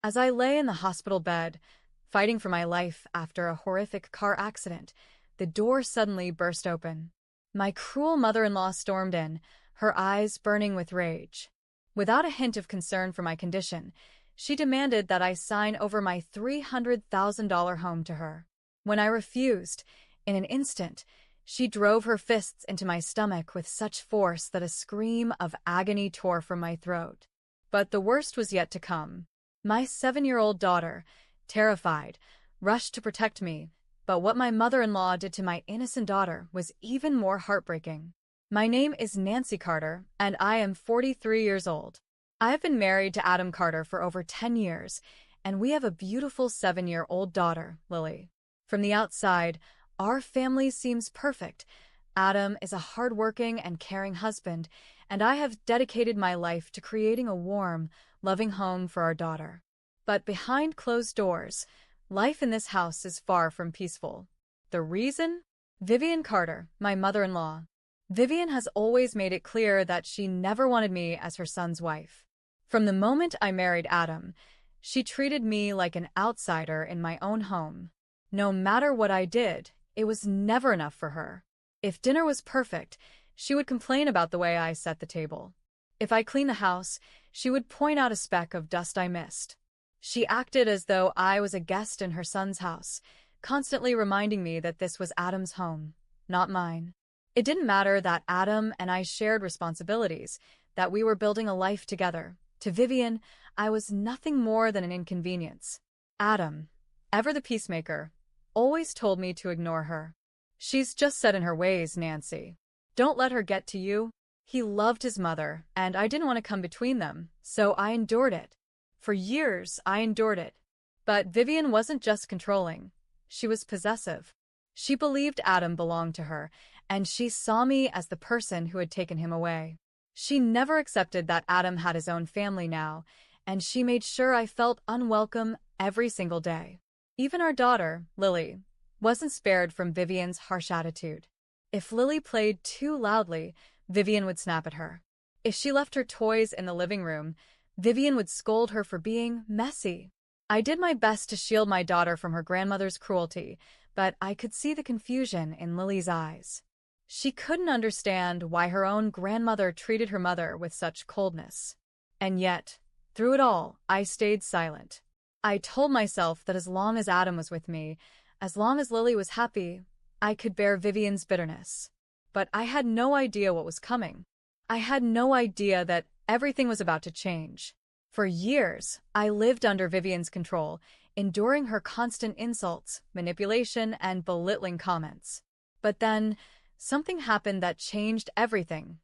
As I lay in the hospital bed, fighting for my life after a horrific car accident, the door suddenly burst open. My cruel mother-in-law stormed in, her eyes burning with rage. Without a hint of concern for my condition, she demanded that I sign over my $300,000 home to her. When I refused, in an instant, she drove her fists into my stomach with such force that a scream of agony tore from my throat. But the worst was yet to come. My 7-year-old daughter, terrified, rushed to protect me, but what my mother-in-law did to my innocent daughter was even more heartbreaking. My name is Nancy Carter, and I am 43 years old. I have been married to Adam Carter for over 10 years, and we have a beautiful 7-year-old daughter, Lily. From the outside, our family seems perfect. Adam is a hardworking and caring husband, and I have dedicated my life to creating a warm, loving home for our daughter. But behind closed doors, life in this house is far from peaceful. The reason? Vivian Carter, my mother-in-law. Vivian has always made it clear that she never wanted me as her son's wife. From the moment I married Adam, she treated me like an outsider in my own home. No matter what I did, it was never enough for her. If dinner was perfect, she would complain about the way I set the table. If I cleaned the house, she would point out a speck of dust I missed. She acted as though I was a guest in her son's house, constantly reminding me that this was Adam's home, not mine. It didn't matter that Adam and I shared responsibilities, that we were building a life together. To Vivian, I was nothing more than an inconvenience. Adam, ever the peacemaker, always told me to ignore her. She's just set in her ways, Nancy. Don't let her get to you. He loved his mother, and I didn't want to come between them, so I endured it. For years, I endured it. But Vivian wasn't just controlling. She was possessive. She believed Adam belonged to her, and she saw me as the person who had taken him away. She never accepted that Adam had his own family now, and she made sure I felt unwelcome every single day. Even our daughter, Lily, wasn't spared from Vivian's harsh attitude. If Lily played too loudly, Vivian would snap at her. If she left her toys in the living room, Vivian would scold her for being messy. I did my best to shield my daughter from her grandmother's cruelty, but I could see the confusion in Lily's eyes. She couldn't understand why her own grandmother treated her mother with such coldness. And yet, through it all, I stayed silent. I told myself that as long as Adam was with me, as long as Lily was happy, I could bear Vivian's bitterness. But I had no idea what was coming. I had no idea that everything was about to change. For years, I lived under Vivian's control, enduring her constant insults, manipulation, and belittling comments. But then, something happened that changed everything.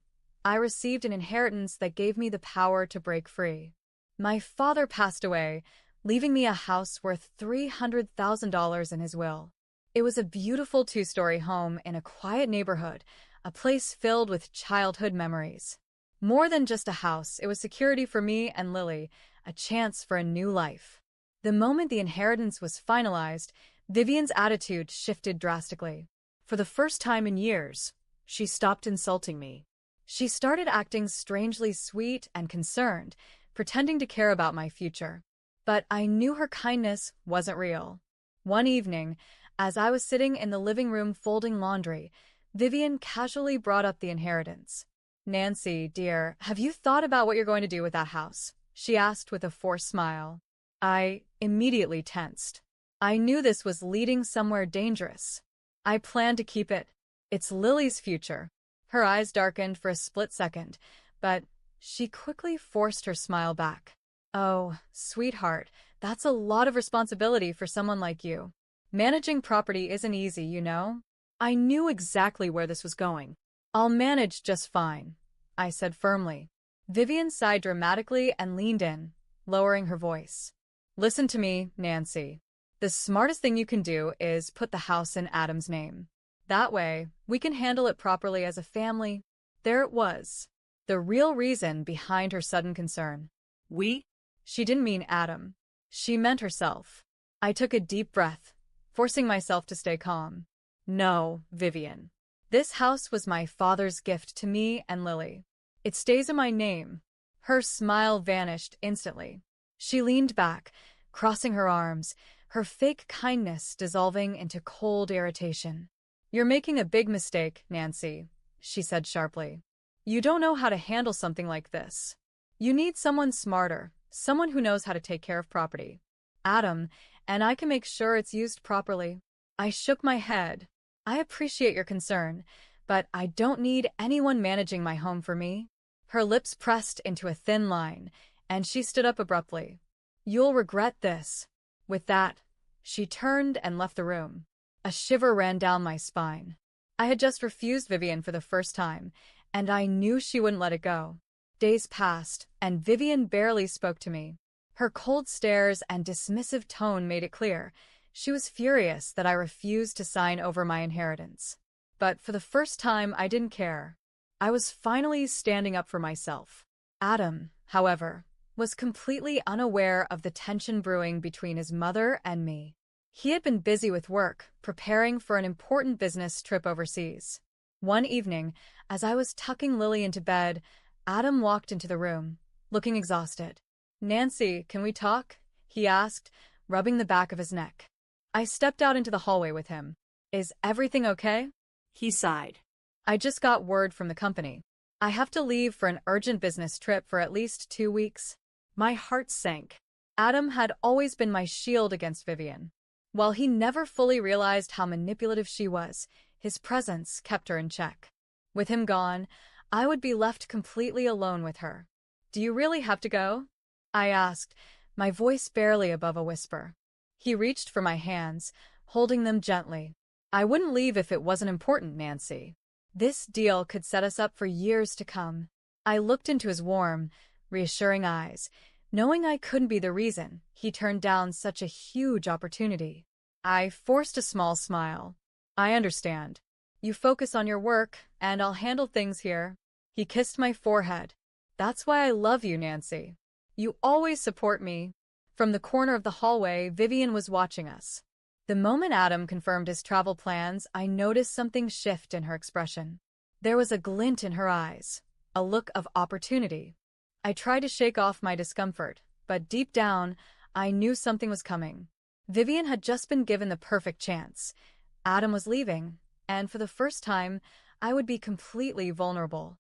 I received an inheritance that gave me the power to break free. My father passed away, leaving me a house worth $300,000 in his will. It was a beautiful 2-story home in a quiet neighborhood, a place filled with childhood memories. More than just a house, it was security for me and Lily, a chance for a new life. The moment the inheritance was finalized, Vivian's attitude shifted drastically. For the first time in years, she stopped insulting me. She started acting strangely sweet and concerned, pretending to care about my future. But I knew her kindness wasn't real. One evening, as I was sitting in the living room folding laundry, Vivian casually brought up the inheritance. "Nancy, dear, have you thought about what you're going to do with that house?" she asked with a forced smile. I immediately tensed. I knew this was leading somewhere dangerous. I planned to keep it. It's Lily's future. Her eyes darkened for a split second, but she quickly forced her smile back. "Oh, sweetheart, that's a lot of responsibility for someone like you. Managing property isn't easy, you know." I knew exactly where this was going. "I'll manage just fine," I said firmly. Vivian sighed dramatically and leaned in, lowering her voice. "Listen to me, Nancy. The smartest thing you can do is put the house in Adam's name. That way, we can handle it properly as a family." There it was, the real reason behind her sudden concern. "We?" She didn't mean Adam. She meant herself. I took a deep breath, forcing myself to stay calm. "No, Vivian. This house was my father's gift to me and Lily. It stays in my name." Her smile vanished instantly. She leaned back, crossing her arms, her fake kindness dissolving into cold irritation. "You're making a big mistake, Nancy," she said sharply. "You don't know how to handle something like this. You need someone smarter, someone who knows how to take care of property. Adam, and I can make sure it's used properly." I shook my head. "I appreciate your concern, but I don't need anyone managing my home for me." Her lips pressed into a thin line, and she stood up abruptly. "You'll regret this." With that, she turned and left the room. A shiver ran down my spine. I had just refused Vivian for the first time, and I knew she wouldn't let it go. Days passed, and Vivian barely spoke to me. Her cold stares and dismissive tone made it clear she was furious that I refused to sign over my inheritance. But for the first time, I didn't care. I was finally standing up for myself. Adam, however, was completely unaware of the tension brewing between his mother and me. He had been busy with work, preparing for an important business trip overseas. One evening, as I was tucking Lily into bed, Adam walked into the room, looking exhausted. "Nancy, can we talk?" he asked, rubbing the back of his neck. I stepped out into the hallway with him. "Is everything okay?" He sighed. "I just got word from the company. I have to leave for an urgent business trip for at least 2 weeks." My heart sank. Adam had always been my shield against Vivian. While he never fully realized how manipulative she was, his presence kept her in check. With him gone, I would be left completely alone with her. "Do you really have to go?" I asked, my voice barely above a whisper. He reached for my hands, holding them gently. "I wouldn't leave if it wasn't important, Nancy. This deal could set us up for years to come." I looked into his warm, reassuring eyes, knowing I couldn't be the reason he turned down such a huge opportunity. I forced a small smile. "I understand. You focus on your work, and I'll handle things here." He kissed my forehead. "That's why I love you, Nancy. You always support me." From the corner of the hallway, Vivian was watching us. The moment Adam confirmed his travel plans, I noticed something shift in her expression. There was a glint in her eyes, a look of opportunity. I tried to shake off my discomfort, but deep down, I knew something was coming. Vivian had just been given the perfect chance. Adam was leaving, and for the first time, I would be completely vulnerable.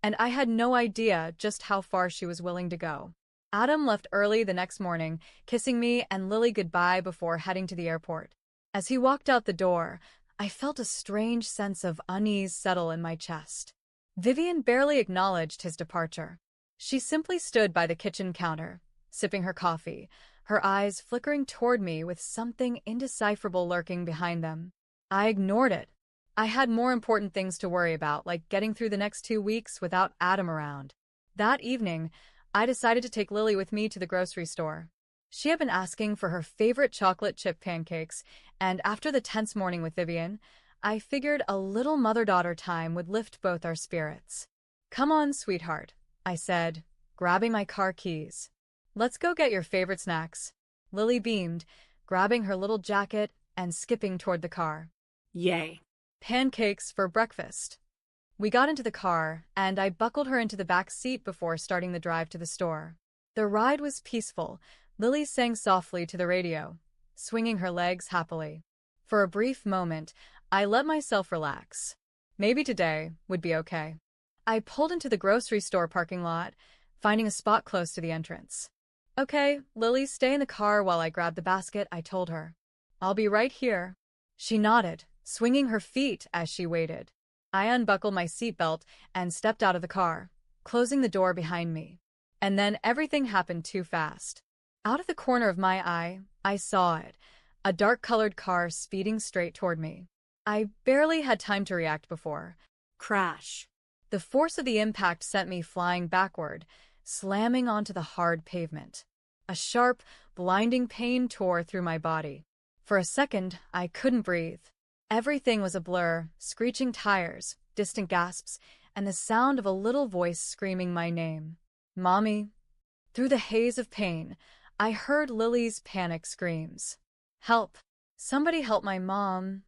And I had no idea just how far she was willing to go. Adam left early the next morning, kissing me and Lily goodbye before heading to the airport. As he walked out the door, I felt a strange sense of unease settle in my chest. Vivian barely acknowledged his departure. She simply stood by the kitchen counter, sipping her coffee, her eyes flickering toward me with something indecipherable lurking behind them. I ignored it. I had more important things to worry about, like getting through the next 2 weeks without Adam around. That evening, I decided to take Lily with me to the grocery store. She had been asking for her favorite chocolate chip pancakes, and after the tense morning with Vivian, I figured a little mother-daughter time would lift both our spirits. "Come on, sweetheart," I said, grabbing my car keys. "Let's go get your favorite snacks." Lily beamed, grabbing her little jacket and skipping toward the car. Yay. Pancakes for breakfast. We got into the car, and I buckled her into the back seat before starting the drive to the store. The ride was peaceful. Lily sang softly to the radio, swinging her legs happily. For a brief moment, I let myself relax. Maybe today would be okay. I pulled into the grocery store parking lot, finding a spot close to the entrance. "Okay, Lily, stay in the car while I grab the basket," I told her. "I'll be right here." She nodded, swinging her feet as she waited. I unbuckled my seatbelt and stepped out of the car, closing the door behind me. And then everything happened too fast. Out of the corner of my eye, I saw it, a dark-colored car speeding straight toward me. I barely had time to react before. Crash. The force of the impact sent me flying backward, slamming onto the hard pavement. A sharp, blinding pain tore through my body. For a second, I couldn't breathe. Everything was a blur, screeching tires, distant gasps, and the sound of a little voice screaming my name. "Mommy." Through the haze of pain, I heard Lily's panic screams. "Help. Somebody help my mom."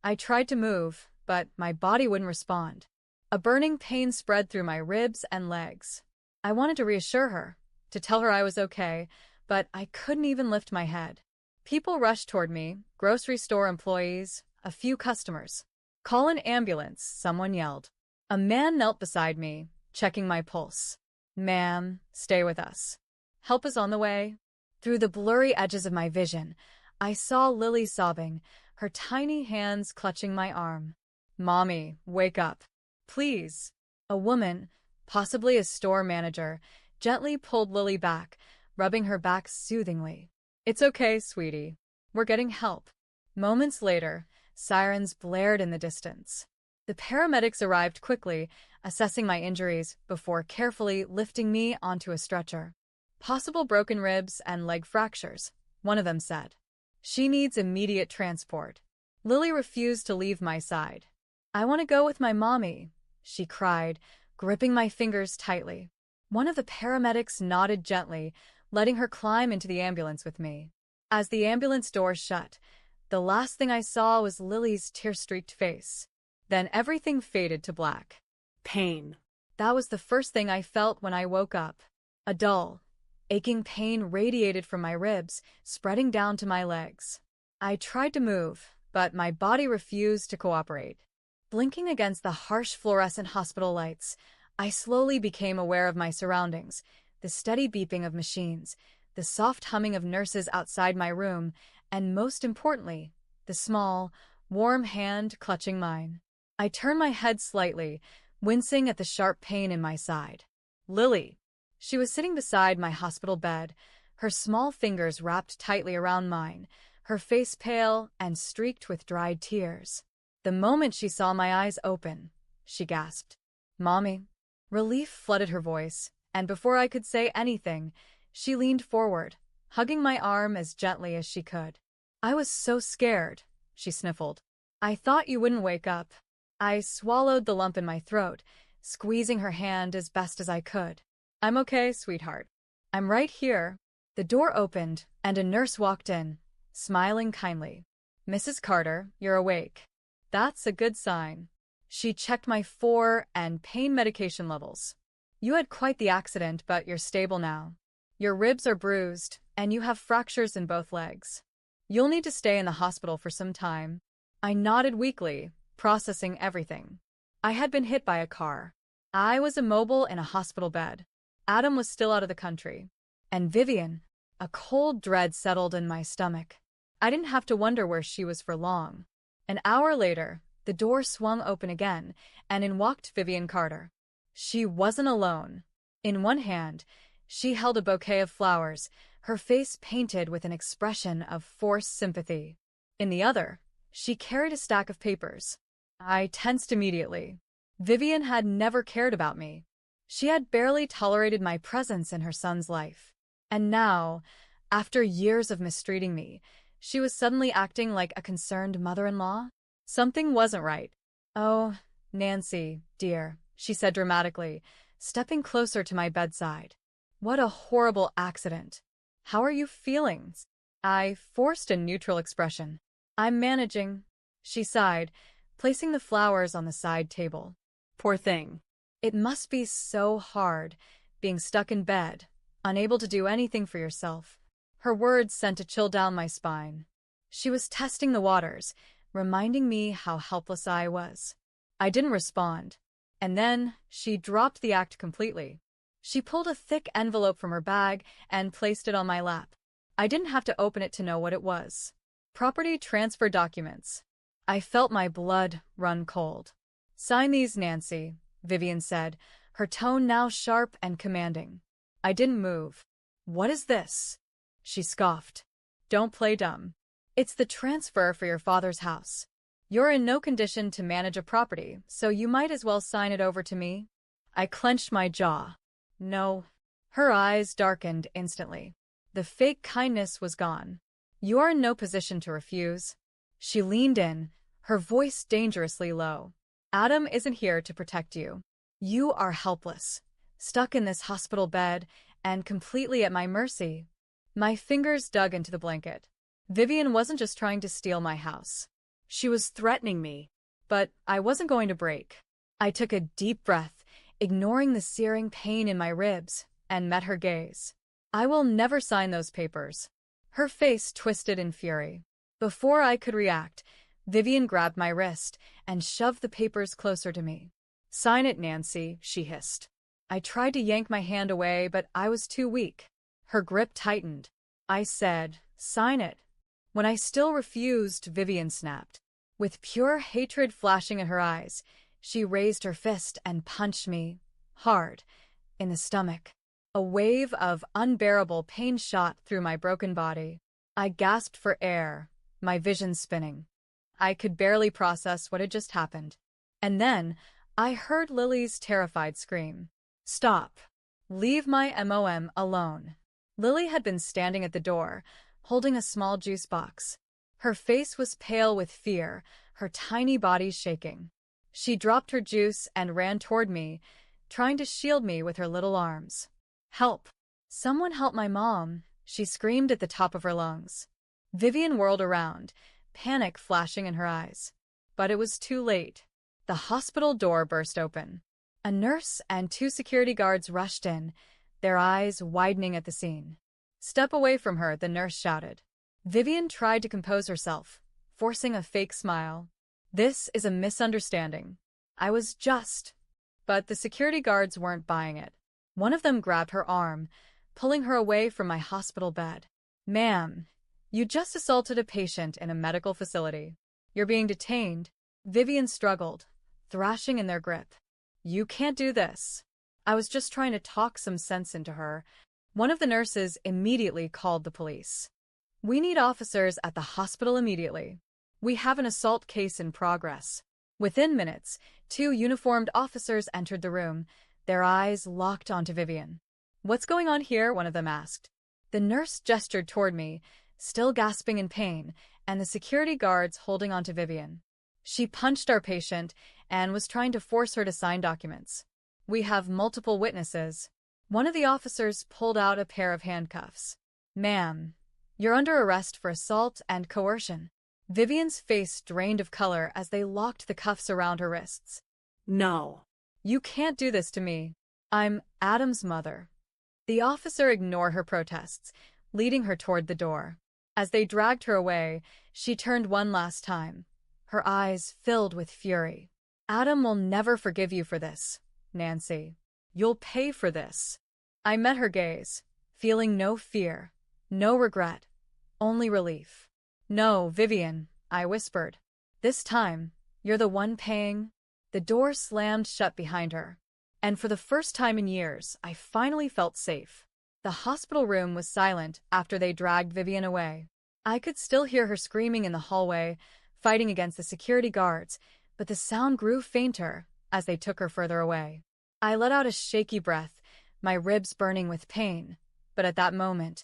I tried to move, but my body wouldn't respond. A burning pain spread through my ribs and legs. I wanted to reassure her, to tell her I was okay, but I couldn't even lift my head. People rushed toward me, grocery store employees, a few customers. "Call an ambulance," someone yelled. A man knelt beside me, checking my pulse. "Ma'am, stay with us. Help is on the way." Through the blurry edges of my vision, I saw Lily sobbing, her tiny hands clutching my arm. "Mommy, wake up. Please." A woman, possibly a store manager, gently pulled Lily back, rubbing her back soothingly. "It's okay, sweetie. We're getting help." Moments later, sirens blared in the distance. The paramedics arrived quickly, assessing my injuries before carefully lifting me onto a stretcher. "Possible broken ribs and leg fractures," one of them said. "She needs immediate transport." Lily refused to leave my side. "I want to go with my mommy," she cried, gripping my fingers tightly. One of the paramedics nodded gently, letting her climb into the ambulance with me. As the ambulance door shut, the last thing I saw was Lily's tear-streaked face. Then everything faded to black. Pain. That was the first thing I felt when I woke up. A dull, aching pain radiated from my ribs, spreading down to my legs. I tried to move, but my body refused to cooperate. Blinking against the harsh fluorescent hospital lights, I slowly became aware of my surroundings, the steady beeping of machines, the soft humming of nurses outside my room, and most importantly, the small, warm hand clutching mine. I turned my head slightly, wincing at the sharp pain in my side. Lily. She was sitting beside my hospital bed, her small fingers wrapped tightly around mine, her face pale and streaked with dried tears. The moment she saw my eyes open, she gasped, "Mommy." Relief flooded her voice, and before I could say anything, she leaned forward, hugging my arm as gently as she could. "I was so scared," she sniffled. "I thought you wouldn't wake up." I swallowed the lump in my throat, squeezing her hand as best as I could. "I'm okay, sweetheart. I'm right here." The door opened, and a nurse walked in, smiling kindly. "Mrs. Carter, you're awake. That's a good sign." She checked my and pain medication levels. "You had quite the accident, but you're stable now. Your ribs are bruised, and you have fractures in both legs. You'll need to stay in the hospital for some time." I nodded weakly, processing everything. I had been hit by a car. I was immobile in a hospital bed. Adam was still out of the country. And Vivian, a cold dread settled in my stomach. I didn't have to wonder where she was for long. An hour later, the door swung open again, and in walked Vivian Carter. She wasn't alone. In one hand, she held a bouquet of flowers, her face painted with an expression of forced sympathy. In the other, she carried a stack of papers. I tensed immediately. Vivian had never cared about me. She had barely tolerated my presence in her son's life. And now, after years of mistreating me, she was suddenly acting like a concerned mother-in-law? Something wasn't right. "Oh, Nancy, dear," she said dramatically, stepping closer to my bedside. "What a horrible accident. How are you feeling?" I forced a neutral expression. "I'm managing," she sighed, placing the flowers on the side table. Poor thing. "It must be so hard, being stuck in bed, unable to do anything for yourself." Her words sent a chill down my spine. She was testing the waters, reminding me how helpless I was. I didn't respond. And then she dropped the act completely. She pulled a thick envelope from her bag and placed it on my lap. I didn't have to open it to know what it was. Property transfer documents. I felt my blood run cold. "Sign these, Nancy," Vivian said, her tone now sharp and commanding. I didn't move. "What is this?" she scoffed. "Don't play dumb. It's the transfer for your father's house. You're in no condition to manage a property, so you might as well sign it over to me." I clenched my jaw. "No." Her eyes darkened instantly. The fake kindness was gone. "You are in no position to refuse." She leaned in, her voice dangerously low. "Adam isn't here to protect you. You are helpless, stuck in this hospital bed, and completely at my mercy." My fingers dug into the blanket. Vivian wasn't just trying to steal my house. She was threatening me. But I wasn't going to break. I took a deep breath, ignoring the searing pain in my ribs, and met her gaze. I will never sign those papers. Her face twisted in fury. Before I could react, Vivian grabbed my wrist and shoved the papers closer to me. Sign it, Nancy, she hissed. I tried to yank my hand away, but I was too weak. Her grip tightened. I said, sign it. When I still refused, Vivian snapped. With pure hatred flashing in her eyes, she raised her fist and punched me, hard, in the stomach. A wave of unbearable pain shot through my broken body. I gasped for air, my vision spinning. I could barely process what had just happened. And then, I heard Lily's terrified scream. Stop. Leave my mom alone. Lily had been standing at the door, holding a small juice box. Her face was pale with fear, her tiny body shaking. She dropped her juice and ran toward me, trying to shield me with her little arms. Help! Someone help my mom, she screamed at the top of her lungs. Vivian whirled around, panic flashing in her eyes. But it was too late. The hospital door burst open. A nurse and 2 security guards rushed in, their eyes widening at the scene. Step away from her, the nurse shouted. Vivian tried to compose herself, forcing a fake smile. This is a misunderstanding. I was just. But the security guards weren't buying it. One of them grabbed her arm, pulling her away from my hospital bed. Ma'am, you just assaulted a patient in a medical facility. You're being detained. Vivian struggled, thrashing in their grip. You can't do this. I was just trying to talk some sense into her. One of the nurses immediately called the police. We need officers at the hospital immediately. We have an assault case in progress. Within minutes, 2 uniformed officers entered the room, their eyes locked onto Vivian. What's going on here? One of them asked. The nurse gestured toward me, still gasping in pain, and the security guards holding onto Vivian. She punched our patient and was trying to force her to sign documents. We have multiple witnesses. One of the officers pulled out a pair of handcuffs. Ma'am, you're under arrest for assault and coercion. Vivian's face drained of color as they locked the cuffs around her wrists. No. You can't do this to me. I'm Adam's mother. The officer ignored her protests, leading her toward the door. As they dragged her away, she turned one last time, her eyes filled with fury. Adam will never forgive you for this, Nancy. You'll pay for this. I met her gaze, feeling no fear, no regret, only relief. No, Vivian, I whispered. This time, you're the one paying. The door slammed shut behind her. And for the first time in years, I finally felt safe. The hospital room was silent after they dragged Vivian away. I could still hear her screaming in the hallway, fighting against the security guards, but the sound grew fainter as they took her further away. I let out a shaky breath, my ribs burning with pain, but at that moment,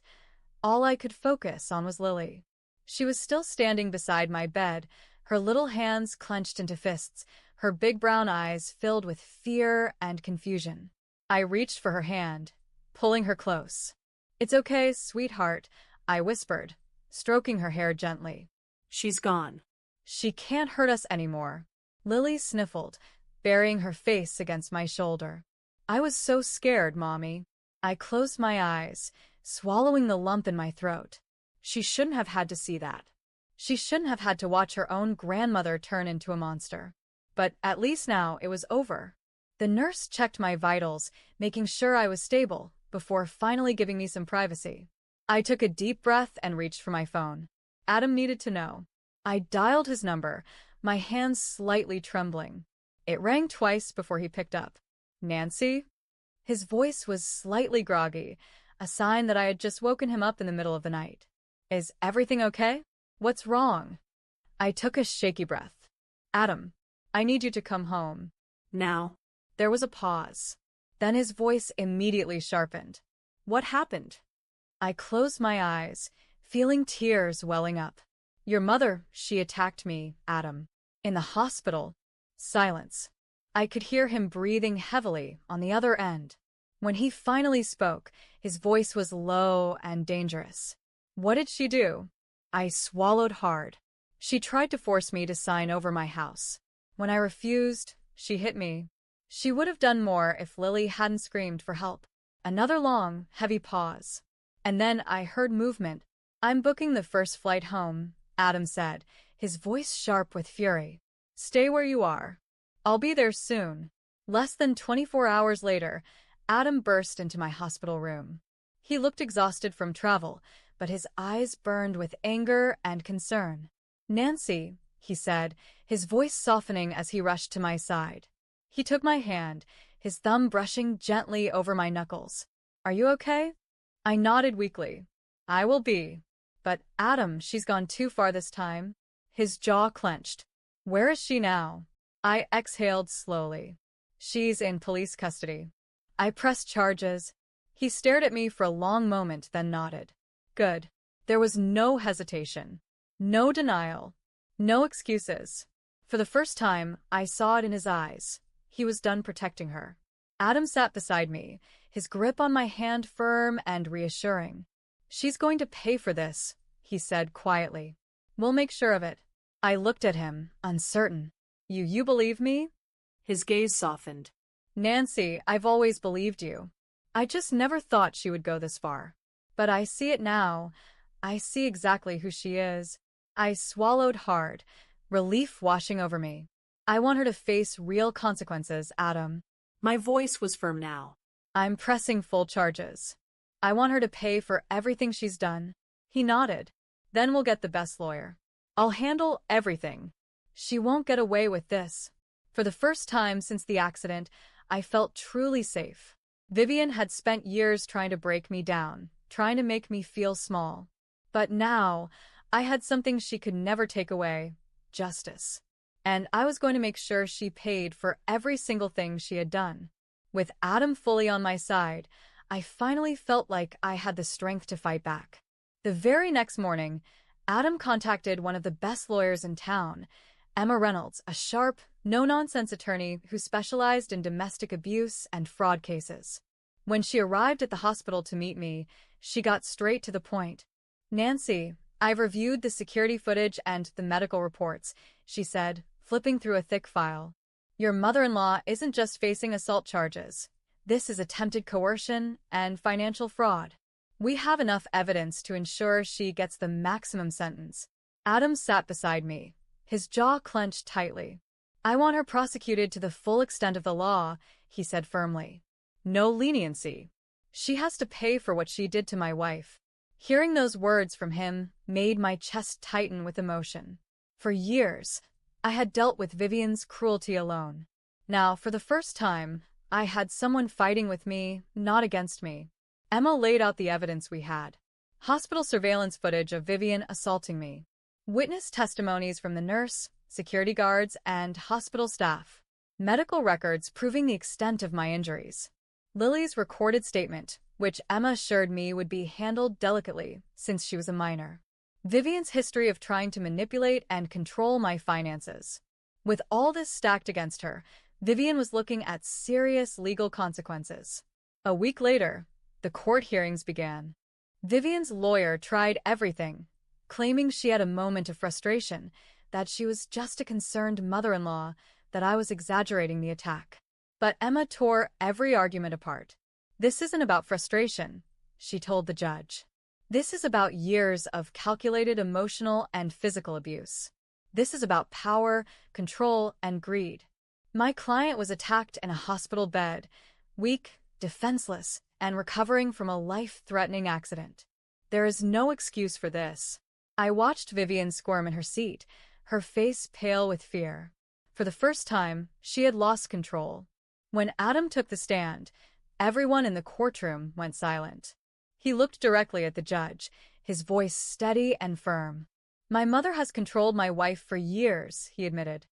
all I could focus on was Lily. She was still standing beside my bed, her little hands clenched into fists, her big brown eyes filled with fear and confusion. I reached for her hand, pulling her close. It's okay, sweetheart, I whispered, stroking her hair gently. She's gone. She can't hurt us anymore. Lily sniffled, burying her face against my shoulder. I was so scared, Mommy. I closed my eyes, swallowing the lump in my throat. She shouldn't have had to see that. She shouldn't have had to watch her own grandmother turn into a monster. But at least now it was over. The nurse checked my vitals, making sure I was stable, before finally giving me some privacy. I took a deep breath and reached for my phone. Adam needed to know. I dialed his number, my hands slightly trembling. It rang twice before he picked up. Nancy? His voice was slightly groggy, a sign that I had just woken him up in the middle of the night. Is everything okay? What's wrong? I took a shaky breath. Adam, I need you to come home. Now? There was a pause. Then his voice immediately sharpened. What happened? I closed my eyes, feeling tears welling up. Your mother, she attacked me, Adam. In the hospital. Silence. I could hear him breathing heavily on the other end. When he finally spoke, his voice was low and dangerous. What did she do? I swallowed hard. She tried to force me to sign over my house. When I refused, she hit me. She would have done more if Lily hadn't screamed for help. Another long, heavy pause. And then I heard movement. "I'm booking the first flight home," Adam said, his voice sharp with fury. "Stay where you are. I'll be there soon." Less than 24 hours later, Adam burst into my hospital room. He looked exhausted from travel, but his eyes burned with anger and concern. "Nancy," he said, his voice softening as he rushed to my side. He took my hand, his thumb brushing gently over my knuckles. "Are you okay?" I nodded weakly. "I will be. But Adam, she's gone too far this time." His jaw clenched. "Where is she now?" I exhaled slowly. "She's in police custody." I pressed charges. He stared at me for a long moment, then nodded. "Good." There was no hesitation, no denial, no excuses. For the first time, I saw it in his eyes. He was done protecting her. Adam sat beside me, his grip on my hand firm and reassuring. "She's going to pay for this," he said quietly. "We'll make sure of it." I looked at him, uncertain. You believe me?" His gaze softened. "Nancy, I've always believed you. I just never thought she would go this far. But I see it now. I see exactly who she is." I swallowed hard, relief washing over me. "I want her to face real consequences, Adam." My voice was firm now. "I'm pressing full charges. I want her to pay for everything she's done." He nodded. "Then we'll get the best lawyer. I'll handle everything. She won't get away with this." For the first time since the accident, I felt truly safe. Vivian had spent years trying to break me down, trying to make me feel small. But now, I had something she could never take away: justice. And I was going to make sure she paid for every single thing she had done. With Adam fully on my side, I finally felt like I had the strength to fight back. The very next morning, Adam contacted one of the best lawyers in town, Emma Reynolds, a sharp, no-nonsense attorney who specialized in domestic abuse and fraud cases. When she arrived at the hospital to meet me, she got straight to the point. "Nancy, I've reviewed the security footage and the medical reports," she said, flipping through a thick file. "Your mother-in-law isn't just facing assault charges. This is attempted coercion and financial fraud. We have enough evidence to ensure she gets the maximum sentence." Adam sat beside me, his jaw clenched tightly. "I want her prosecuted to the full extent of the law," he said firmly. "No leniency. She has to pay for what she did to my wife." Hearing those words from him made my chest tighten with emotion. For years, I had dealt with Vivian's cruelty alone. Now, for the first time, I had someone fighting with me, not against me. Emma laid out the evidence we had. Hospital surveillance footage of Vivian assaulting me. Witness testimonies from the nurse, security guards, and hospital staff. Medical records proving the extent of my injuries. Lily's recorded statement, which Emma assured me would be handled delicately since she was a minor. Vivian's history of trying to manipulate and control my finances. With all this stacked against her, Vivian was looking at serious legal consequences. A week later, the court hearings began. Vivian's lawyer tried everything, claiming she had a moment of frustration, that she was just a concerned mother-in-law, that I was exaggerating the attack. But Emma tore every argument apart. "This isn't about frustration," she told the judge. "This is about years of calculated emotional and physical abuse. This is about power, control, and greed. My client was attacked in a hospital bed, weak, defenseless, and recovering from a life-threatening accident. There is no excuse for this." I watched Vivian squirm in her seat, her face pale with fear. For the first time, she had lost control. When Adam took the stand, everyone in the courtroom went silent. He looked directly at the judge, his voice steady and firm. "My mother has controlled my wife for years," he admitted.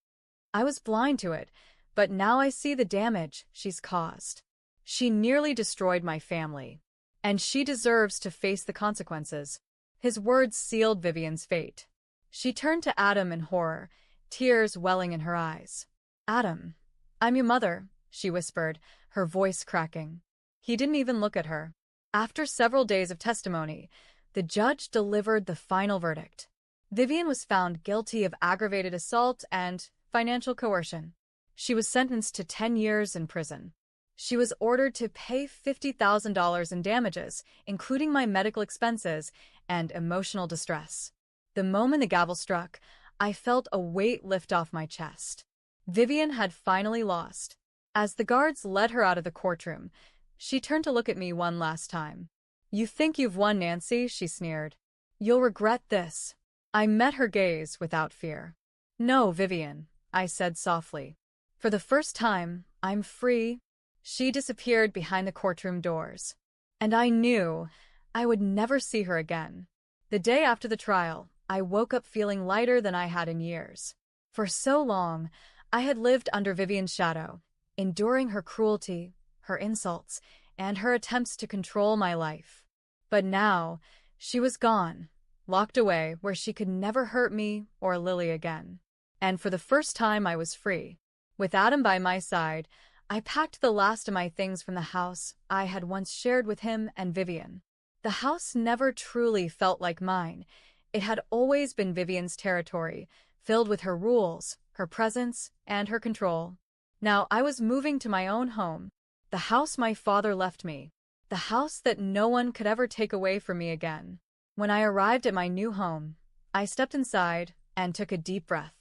"I was blind to it, but now I see the damage she's caused. She nearly destroyed my family, and she deserves to face the consequences." His words sealed Vivian's fate. She turned to Adam in horror, tears welling in her eyes. "Adam, I'm your mother," she whispered, her voice cracking. He didn't even look at her. After several days of testimony, the judge delivered the final verdict. Vivian was found guilty of aggravated assault and financial coercion. She was sentenced to 10 years in prison. She was ordered to pay $50,000 in damages, including my medical expenses and emotional distress. The moment the gavel struck, I felt a weight lift off my chest. Vivian had finally lost. As the guards led her out of the courtroom, she turned to look at me one last time. "You think you've won, Nancy," she sneered. "You'll regret this." I met her gaze without fear. "No, Vivian," I said softly. "For the first time, I'm free." She disappeared behind the courtroom doors. And I knew I would never see her again. The day after the trial, I woke up feeling lighter than I had in years. For so long, I had lived under Vivian's shadow, enduring her cruelty, her insults, and her attempts to control my life. But now, she was gone, locked away where she could never hurt me or Lily again. And for the first time, I was free. With Adam by my side, I packed the last of my things from the house I had once shared with him and Vivian. The house never truly felt like mine. It had always been Vivian's territory, filled with her rules, her presence, and her control. Now I was moving to my own home, the house my father left me, the house that no one could ever take away from me again. When I arrived at my new home, I stepped inside and took a deep breath.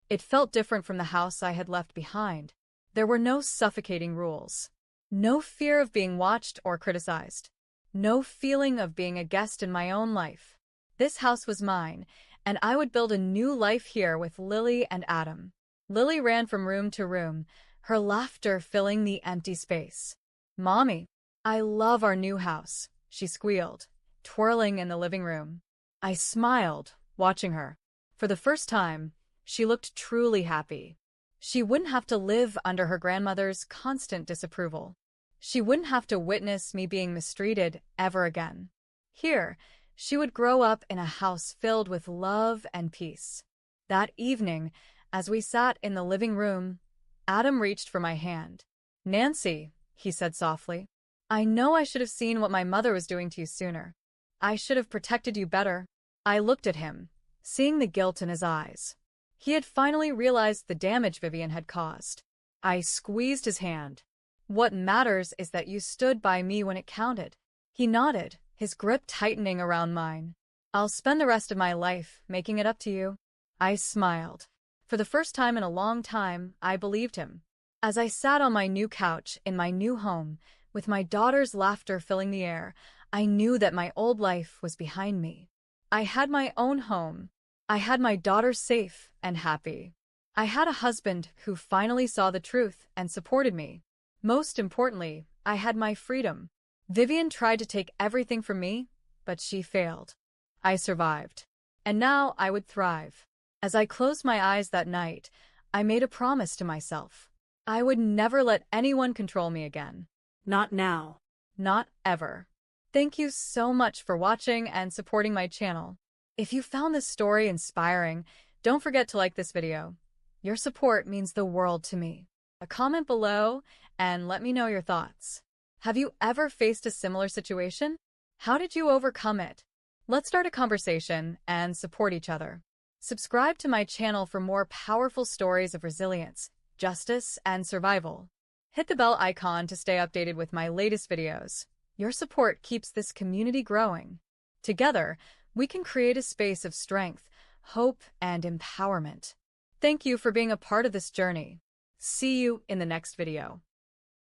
It felt different from the house I had left behind. There were no suffocating rules, no fear of being watched or criticized, no feeling of being a guest in my own life. This house was mine, and I would build a new life here with Lily and Adam. Lily ran from room to room, her laughter filling the empty space. "Mommy, I love our new house," she squealed, twirling in the living room. I smiled, watching her. For the first time, she looked truly happy. She wouldn't have to live under her grandmother's constant disapproval. She wouldn't have to witness me being mistreated ever again. Here, she would grow up in a house filled with love and peace. That evening, as we sat in the living room, Adam reached for my hand. "Nancy," he said softly, "I know I should have seen what my mother was doing to you sooner. I should have protected you better." I looked at him, seeing the guilt in his eyes. He had finally realized the damage Vivian had caused. I squeezed his hand. "What matters is that you stood by me when it counted." He nodded, his grip tightening around mine. "I'll spend the rest of my life making it up to you." I smiled. For the first time in a long time, I believed him. As I sat on my new couch in my new home, with my daughter's laughter filling the air, I knew that my old life was behind me. I had my own home. I had my daughter safe and happy. I had a husband who finally saw the truth and supported me. Most importantly, I had my freedom. Vivian tried to take everything from me, but she failed. I survived. And now I would thrive. As I closed my eyes that night, I made a promise to myself. I would never let anyone control me again. Not now. Not ever. Thank you so much for watching and supporting my channel. If you found this story inspiring, don't forget to like this video. Your support means the world to me. A comment below and let me know your thoughts. Have you ever faced a similar situation? How did you overcome it? Let's start a conversation and support each other. Subscribe to my channel for more powerful stories of resilience, justice, and survival. Hit the bell icon to stay updated with my latest videos. Your support keeps this community growing. Together, we can create a space of strength, hope, and empowerment. Thank you for being a part of this journey. See you in the next video.